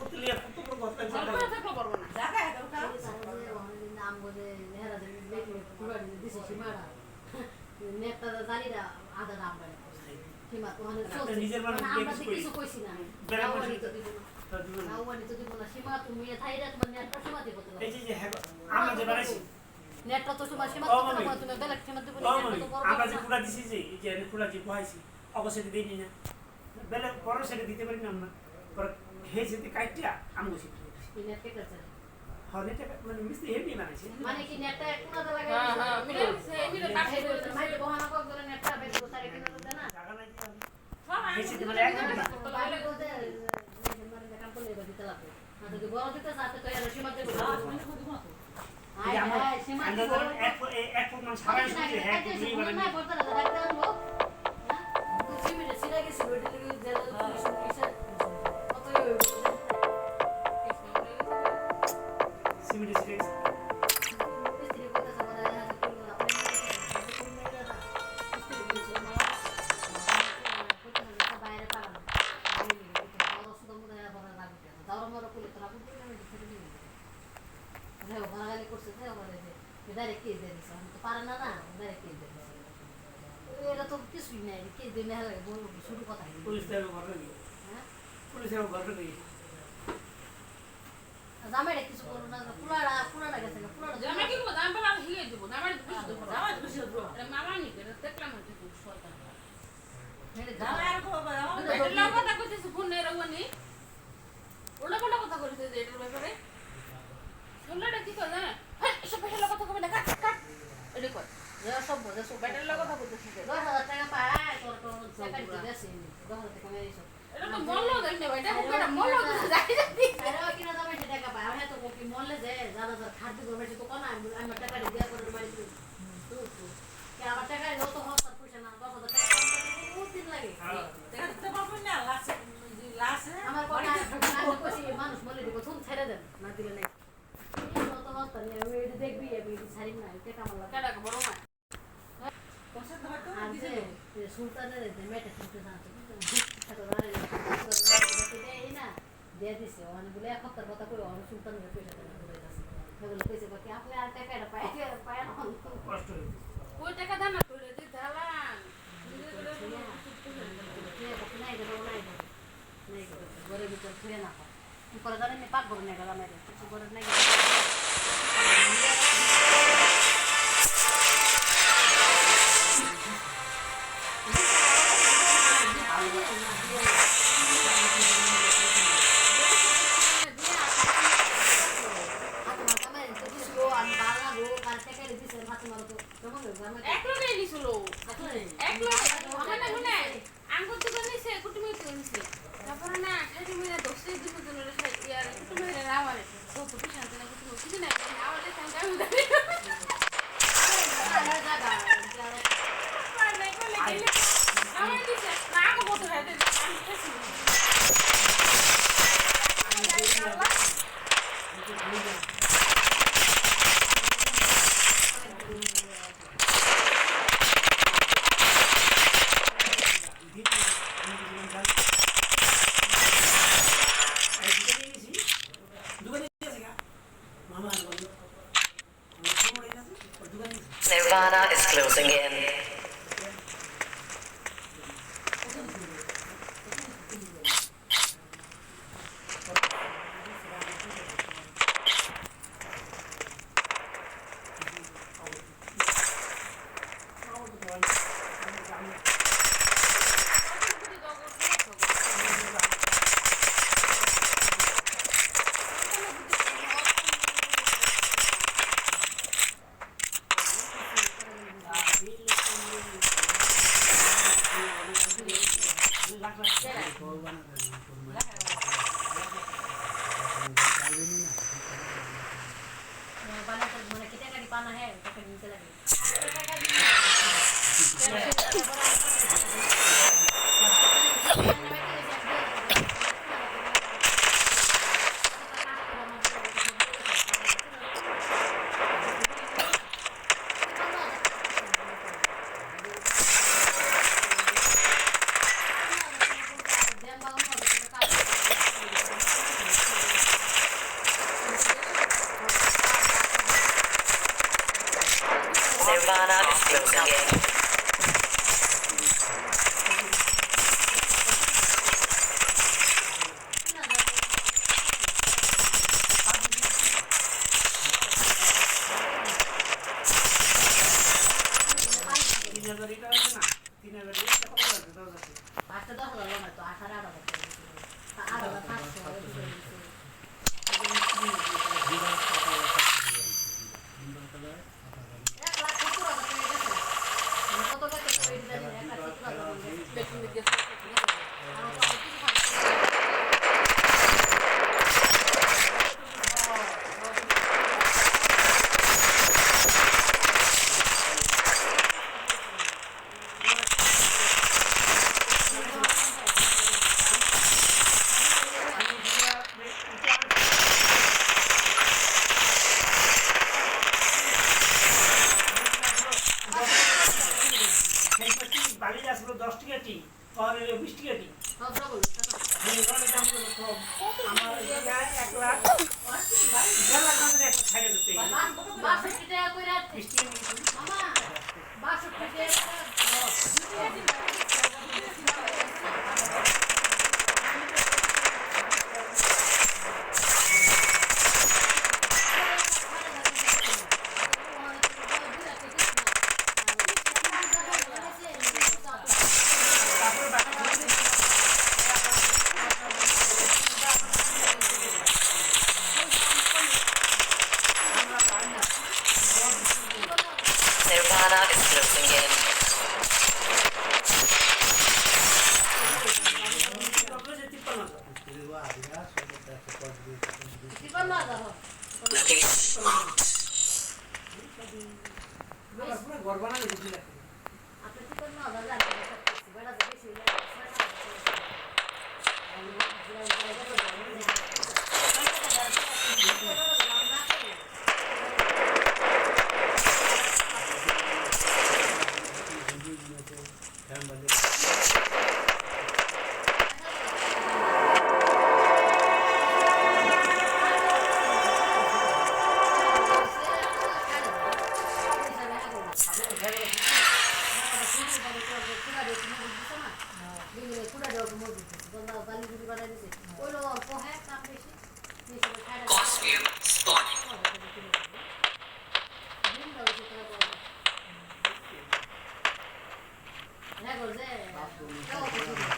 করতে লিয়ে কত বড় কথা জায়গা থাকলে পারবো না জায়গা এত কাজ নাম বলে নেহারা দেখলে পুরো দিছে সীমারা নেতা জানিরা আধা নাম বাড়ি সীমা তো মানে চলছে নিজের মানুষ আমরা কিছু কইছি না গাওয়ানি তো দিব না গাওয়ানি তো দিব না সীমা তুমি থাইরা তোমার নেতা সীমা দিব তো এই যে আমরা যে বানাইছি নেটটা তো তোমার সীমা তো তুমি বেলা সীমা দিব না আমরা যে পুরা দিছি যে এই যে পুরা যে বহাইছি অবশ্যই দেইনি না বেলা পরে সেটা দিতে পারি না আমরা পরে হে যেতে কাইটিয়া আমগো সিটি নেট কেটেছে হ্যাঁ নেটে মানে মিস্ত্রি হেভি বানাইছে মানে কি নেটটা কোনাতে লাগাই হ্যাঁ মিলে মিলে পাঠিয়ে দিতে মাইতে বহানা কর করে নেটটা বেশ গোসারে কিনে দিতে না জায়গা নাই কি সব হে সেটা মানে এক মিনিট বাইরে বলতে মানে কাম করলে দিতে লাগবে না যদি বড় দিতে সাথে তো এর সীমা দেব এই আমরা আমরা এক ফুট মান সারাই শুনছি হ্যাঁ তুমি মানে না বলতে না ডাক্তার আনবো হ্যাঁ সিমিটে সিরা গেছে ওইটা থেকে জেলা পুলিশ কিসে কত সিমিটি সিরিজ মিস্ত্রি কথা সমাধান আছে কি আপনি বাইরে পালাম বড় সুদম দেয়া বড় লাগবে দাওরা মর কইলে তোরা বুঝতে না দিতে দিবি রে ওখানে করছে যে ওখানে যে ডাইরেক্ট কেস দিয়ে দিছে আমি তো পারে না না ডাইরেক্ট কেস দিয়ে দিছে এটা তো কিছুই নাই কেস দিয়ে না শুরু কথা পুলিশ দেব ঘরে গিয়ে হ্যাঁ পুলিশ দেব ঘরে গিয়ে জামাইটা কিছু করো না পুরাটা গেছে পুরাটা জামা কি করব জামা পালা হিলে দেব জামা বুঝি দেব জামা বুঝি দেব এটা মামা নি করে দেখলাম যে তুই শয়তান মেরে জামা আর কো জামা এটা কথা কইতেছ ফোন নেই রওনি ওলা কোন কথা কইতেছ যে এটার ব্যাপারে শুনলাটা কি কই জানা হ্যাঁ এসব বেটার কথা কই না কাট কাট এটা কই যা সব বোঝা সব বেটার কথা কইতেছ 10,000 টাকা পায় তোর তো সেকেন্ড দিয়েছে 10,000 টাকা মেরে সব এটা তো মল্ল দেন না এটা কোটা মল্ল দিছে যাই যাই আরে কিনা দামে টাকা পায় আর তো কি মললে যে যারা যারা খাদ্য করবে সে তো কোন আমি টাকা দিয়া করে মারি তুই কি আমার টাকা যত হস্তার পয়সা না 10,000 টাকা বহুত দিন লাগে দেখতে পাবো না লাসে লাসে আমার কোন আমি কইছি মানুষ বলে দিব তুমি ছেড়ে দেন না দিলে নাই যত হস্তা নিয়ে আমি এটা দেখবি আমি ছাড়ি না টাকা আমার কাটা বড় মা আর যে সুলতানের যে মেটা শুনতে জানতো না দিয়ে দিছে ওখানে বলে এক সপ্তাহ কথা কই অনেক সুলতানের পয়সা টাকা করে যাচ্ছে সেগুলো কইছে বাকি আপনি আর টাকা এটা পায় পায় না কষ্ট হইছে কই টাকা দাম না কইলে তুই দালান ঘরের ভিতর ফিরে না করে জানেন পাক করে না গেলাম কিছু করে নাই একলো নেই দিছিল একলো আমার না শুনে আঙ্গুর দোকান নিছে কুটুমি দোকান নিছে তারপরে না খাইতে মিলে 10 দিন জন্য ইয়ার কুটুমি না আমারে তো তো পিছন থেকে কুটুমি কিছু না আমারে সঙ্গে আমি আমার দিছে না আমাকে বলতে হয় আমি খাইছি Nirvana is closing in. করলো ধরো আবার পুরো ঘর বানালে বুঝি লাগে আপনি কি করলো ধরো জানতে পারছি বেড়া তো বেশি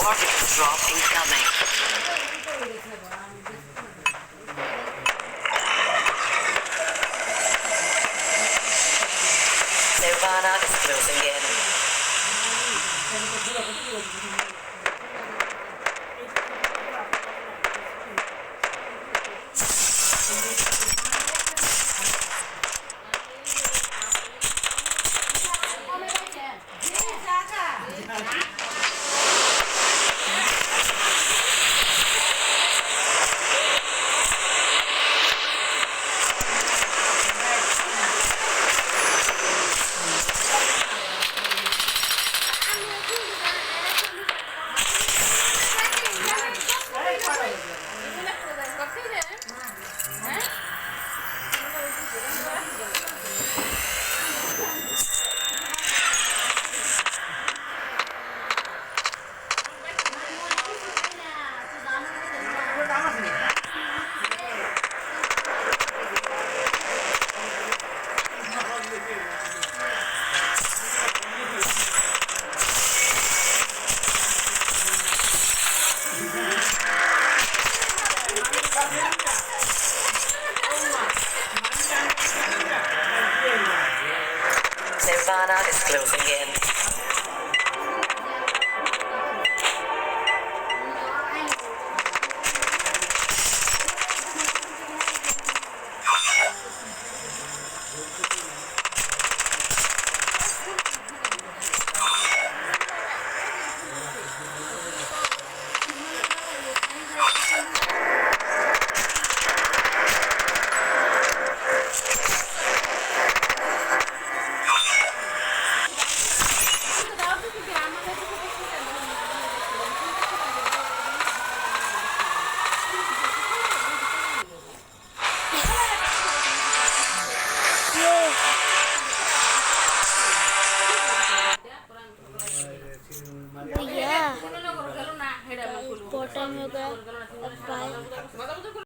Orbital drop incoming. Nirvana is closing in. Nirvana is closing in. Bottom yoga,